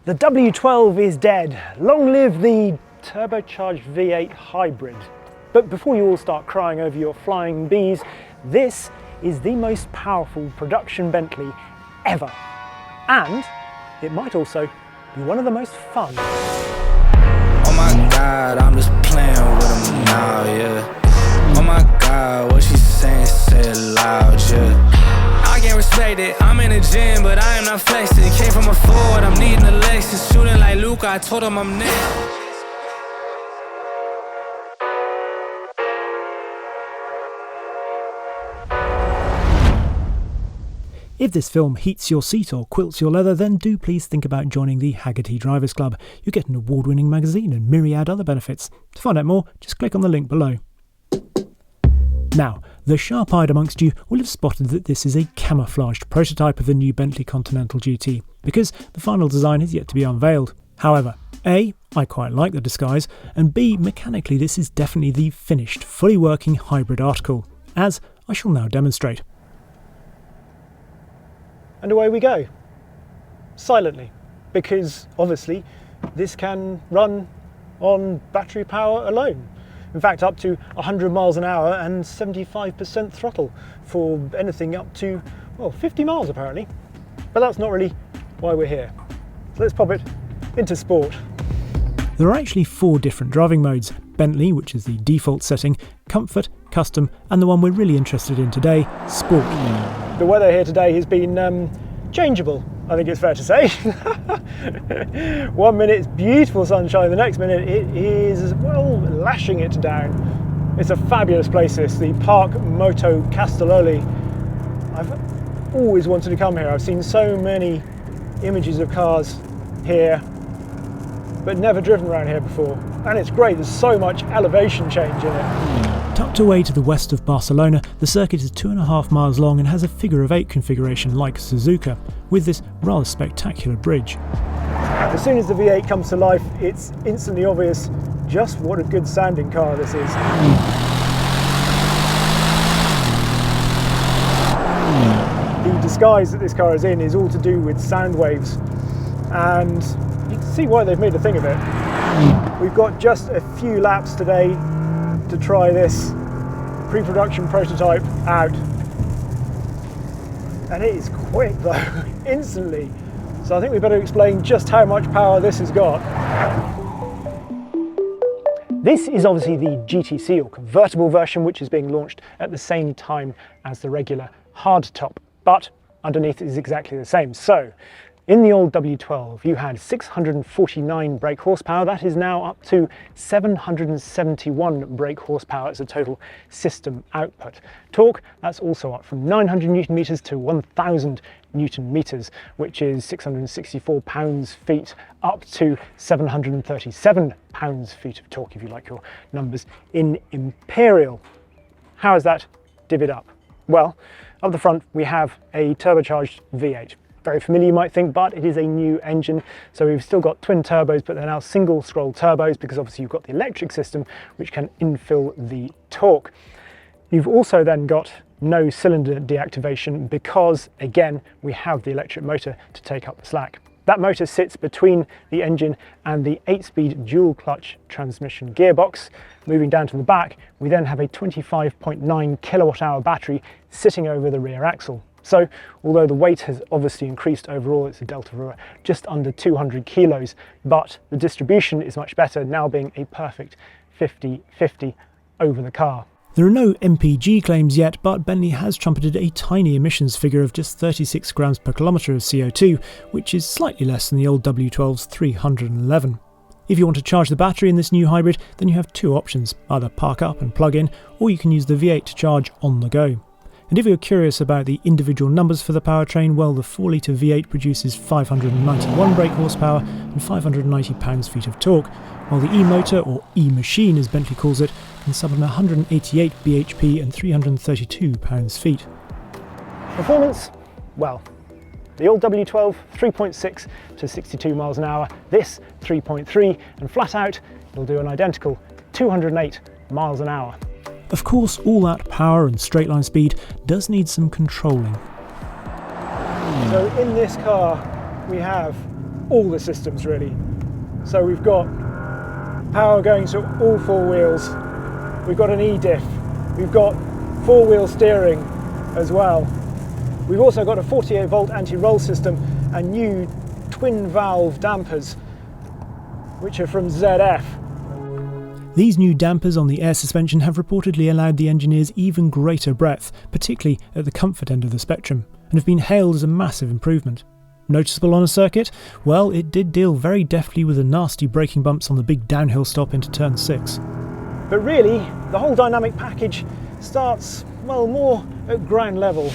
The W12 is dead. Long live the turbocharged V8 hybrid. But before you all start crying over your flying bees, this is the most powerful production Bentley ever. And it might also be one of the most fun. Oh my God, I'm just playing with them now, yeah. Oh my God, what she's saying, say it loud, yeah. I can't respect it, I'm in the gym, but I am not flexing. Came from a Ford, I'm needing a Lexus. Shooting like Luke, I told him I'm next. If this film heats your seat or quilts your leather, then do please think about joining the Hagerty Drivers Club. You get an award-winning magazine and myriad other benefits. To find out more, just click on the link below. Now, the sharp-eyed amongst you will have spotted that this is a camouflaged prototype of the new Bentley Continental GT, because the final design is yet to be unveiled. However, A, I quite like the disguise, and B, mechanically this is definitely the finished, fully working hybrid article, as I shall now demonstrate. And away we go. Silently, because obviously this can run on battery power alone. In fact, up to 100 miles an hour and 75% throttle for anything up to, well, 50 miles apparently. But that's not really why we're here. So let's pop it into sport. There are actually 4 different driving modes: Bentley, which is the default setting, Comfort, Custom, and the one we're really interested in today, Sport. The weather here today has been changeable, I think it's fair to say. 1 minute it's beautiful sunshine, the next minute it is, well, lashing it down. It's a fabulous place, this, the Park Moto Castelloli. I've always wanted to come here. I've seen so many images of cars here, but never driven around here before. And it's great, there's so much elevation change in it. Tucked away to the west of Barcelona, the circuit is 2.5 miles long and has a figure of 8 configuration like Suzuka, with this rather spectacular bridge. As soon as the V8 comes to life, it's instantly obvious just what a good sounding car this is. The disguise that this car is in is all to do with sound waves, and you can see why they've made a thing of it. We've got just a few laps today to try this pre-production prototype out, and it is quick though, instantly. So I think we better explain just how much power this has got. This is obviously the GTC or convertible version, which is being launched at the same time as the regular hardtop, but underneath is exactly the same. So in the old W12, you had 649 brake horsepower. That is now up to 771 brake horsepower as a total system output. Torque, that's also up from 900 newton meters to 1000 newton meters, which is 664 pounds-feet up to 737 pounds-feet of torque, if you like your numbers in imperial. How is that divvied up? Well, up the front we have a turbocharged V8. Very familiar, you might think, but it is a new engine. So we've still got twin turbos, but they're now single scroll turbos, because obviously you've got the electric system which can infill the torque. You've also then got no cylinder deactivation because, again, we have the electric motor to take up the slack. That motor sits between the engine and the 8-speed dual clutch transmission gearbox. Moving down to the back, we then have a 25.9 kilowatt hour battery sitting over the rear axle. So although the weight has obviously increased overall, it's a delta of just under 200 kilos, but the distribution is much better, now being a perfect 50-50 over the car. There are no MPG claims yet, but Bentley has trumpeted a tiny emissions figure of just 36 grams per kilometre of CO2, which is slightly less than the old W12's 311. If you want to charge the battery in this new hybrid, then you have 2 options: either park up and plug in, or you can use the V8 to charge on the go. And if you're curious about the individual numbers for the powertrain, well, the 4-litre V8 produces 591 brake horsepower and 590 pounds-feet of torque, while the E-motor, or E-machine as Bentley calls it, can summon 188 bhp and 332 pounds-feet. Performance? Well, the old W12, 3.6 to 62 miles an hour, this 3.3, and flat out, it'll do an identical 208 miles an hour. Of course, all that power and straight line speed does need some controlling. So in this car we have all the systems really. So we've got power going to all four wheels, we've got an e-diff, we've got four-wheel steering as well. We've also got a 48 volt anti-roll system and new twin valve dampers, which are from ZF. These new dampers on the air suspension have reportedly allowed the engineers even greater breadth, particularly at the comfort end of the spectrum, and have been hailed as a massive improvement. Noticeable on a circuit? Well, it did deal very deftly with the nasty braking bumps on the big downhill stop into turn 6. But really, the whole dynamic package starts, well, more at ground level.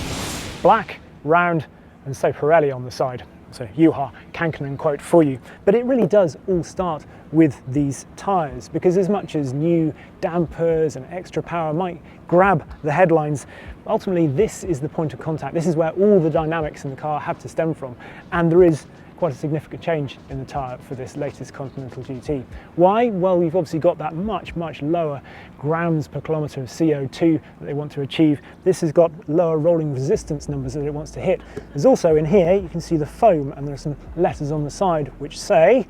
Black, round, and so Pirelli on the side. So Juha Kankkunen quote for you. But it really does all start with these tyres, because as much as new dampers and extra power might grab the headlines, ultimately this is the point of contact. This is where all the dynamics in the car have to stem from, and there is quite a significant change in the tyre for this latest Continental GT. Why? Well, we've obviously got that much lower grams per kilometre of CO2 that they want to achieve. This has got lower rolling resistance numbers that it wants to hit. There's also in here, you can see the foam, and there are some letters on the side which say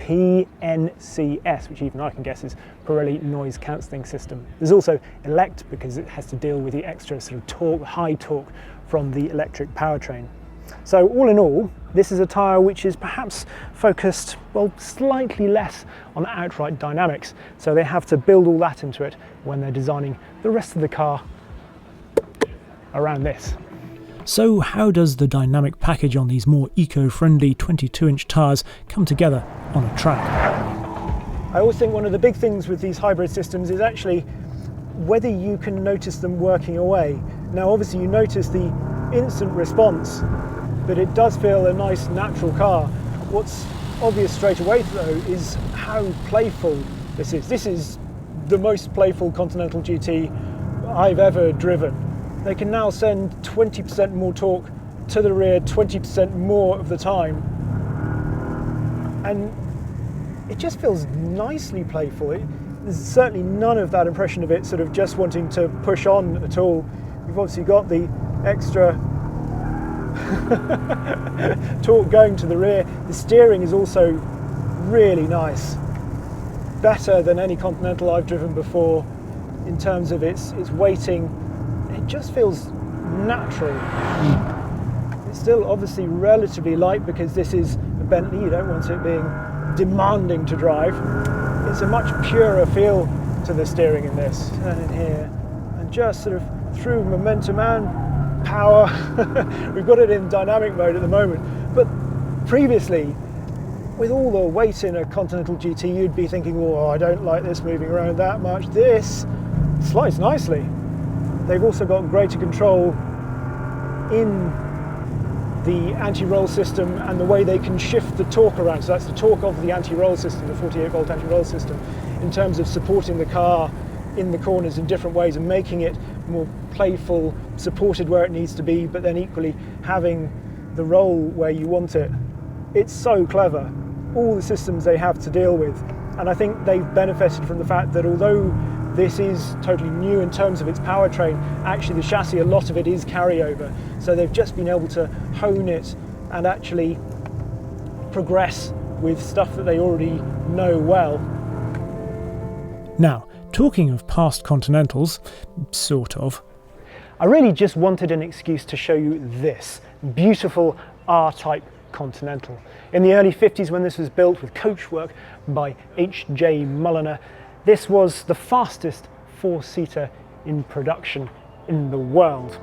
PNCS, which even I can guess is Pirelli Noise Cancelling System. There's also elect, because it has to deal with the extra sort of torque, high torque from the electric powertrain. So all in all, this is a tyre which is perhaps focused, well, slightly less on outright dynamics. So they have to build all that into it when they're designing the rest of the car around this. So how does the dynamic package on these more eco-friendly 22-inch tyres come together on a track? I always think one of the big things with these hybrid systems is actually whether you can notice them working away. Now obviously you notice the instant response, but it does feel a nice natural car. What's obvious straight away though is how playful this is. This is the most playful Continental GT I've ever driven. They can now send 20% more torque to the rear 20% more of the time, and it just feels nicely playful. There's certainly none of that impression of it sort of just wanting to push on at all. We've obviously got the extra torque going to the rear. The steering is also really nice, better than any Continental I've driven before in terms of its weighting. It just feels natural. It's still obviously relatively light because this is a Bentley. You don't want it being demanding to drive. It's a much purer feel to the steering in this. Turn in here and just sort of through momentum and power. We've got it in dynamic mode at the moment, but previously with all the weight in a Continental GT you'd be thinking, oh, I don't like this moving around that much. This slides nicely. They've also got greater control in the anti-roll system and the way they can shift the torque around. So that's the torque of the anti-roll system, the 48 volt anti-roll system, in terms of supporting the car in the corners in different ways and making it more playful, supported where it needs to be, but then equally having the roll where you want it. It's so clever, all the systems they have to deal with. And I think they've benefited from the fact that although this is totally new in terms of its powertrain, actually the chassis, a lot of it is carryover. So they've just been able to hone it and actually progress with stuff that they already know well. Now, talking of past Continentals, sort of, I really just wanted an excuse to show you this beautiful R-Type Continental. In the early 50s, when this was built with coachwork by H.J. Mulliner, this was the fastest four-seater in production in the world.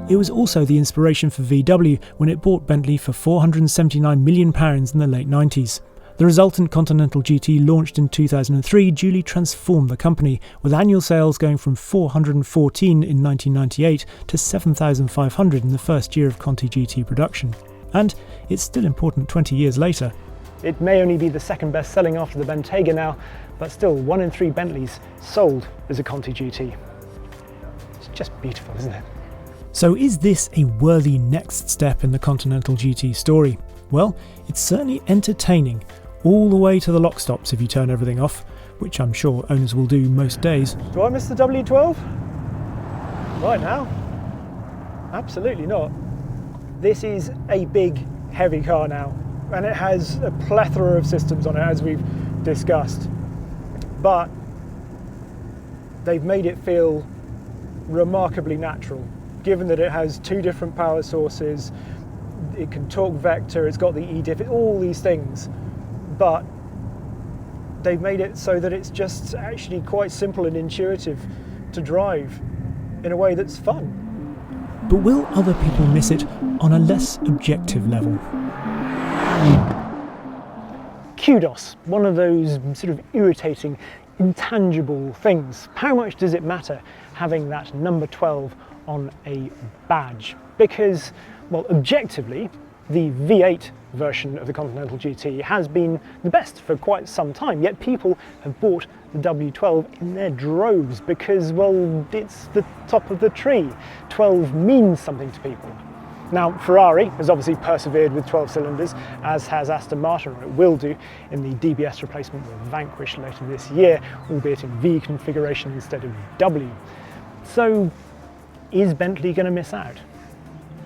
It was also the inspiration for VW when it bought Bentley for £479 million in the late 90s. The resultant Continental GT, launched in 2003, duly transformed the company, with annual sales going from 414 in 1998 to 7,500 in the first year of Conti GT production. And it's still important 20 years later. It may only be the second best selling after the Bentayga now, but still 1 in 3 Bentleys sold as a Conti GT. It's just beautiful, isn't it? So is this a worthy next step in the Continental GT story? Well, it's certainly entertaining, all the way to the lock stops if you turn everything off, which I'm sure owners will do most days. Do I miss the W12? Right now? Absolutely not. This is a big, heavy car now. and it has a plethora of systems on it, as we've discussed, but they've made it feel remarkably natural, given that it has 2 different power sources, it can torque vector, it's got the e-diff, all these things, but they've made it so that it's just actually quite simple and intuitive to drive in a way that's fun. But will other people miss it on a less objective level? Kudos, one of those sort of irritating, intangible things. How much does it matter having that number 12 on a badge? Because, well, objectively, the V8 version of the Continental GT has been the best for quite some time, yet people have bought the W12 in their droves because, well, it's the top of the tree. 12 means something to people. Now, Ferrari has obviously persevered with 12 cylinders, as has Aston Martin, or it will do, in the DBS replacement with Vanquish later this year, albeit in V configuration instead of W. So, is Bentley going to miss out?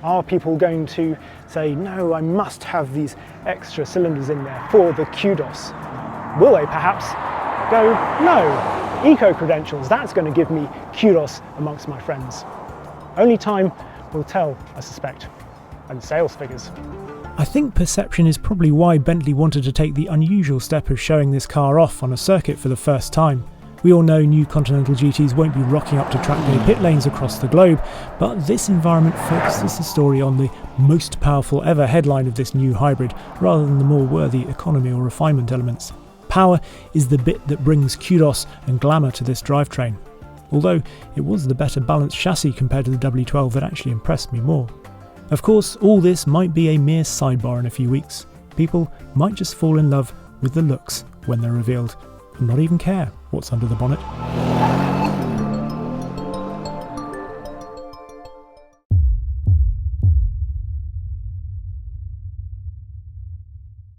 Are people going to say, no, I must have these extra cylinders in there for the kudos? Will they perhaps go, no, eco-credentials, that's going to give me kudos amongst my friends? Only time will tell, I suspect, and sales figures. I think perception is probably why Bentley wanted to take the unusual step of showing this car off on a circuit for the first time. We all know new Continental GTs won't be rocking up to track day pit lanes across the globe, but this environment focuses the story on the most powerful ever headline of this new hybrid, rather than the more worthy economy or refinement elements. Power is the bit that brings kudos and glamour to this drivetrain, although it was the better balanced chassis compared to the W12 that actually impressed me more. Of course, all this might be a mere sidebar in a few weeks. People might just fall in love with the looks when they're revealed, and not even care what's under the bonnet.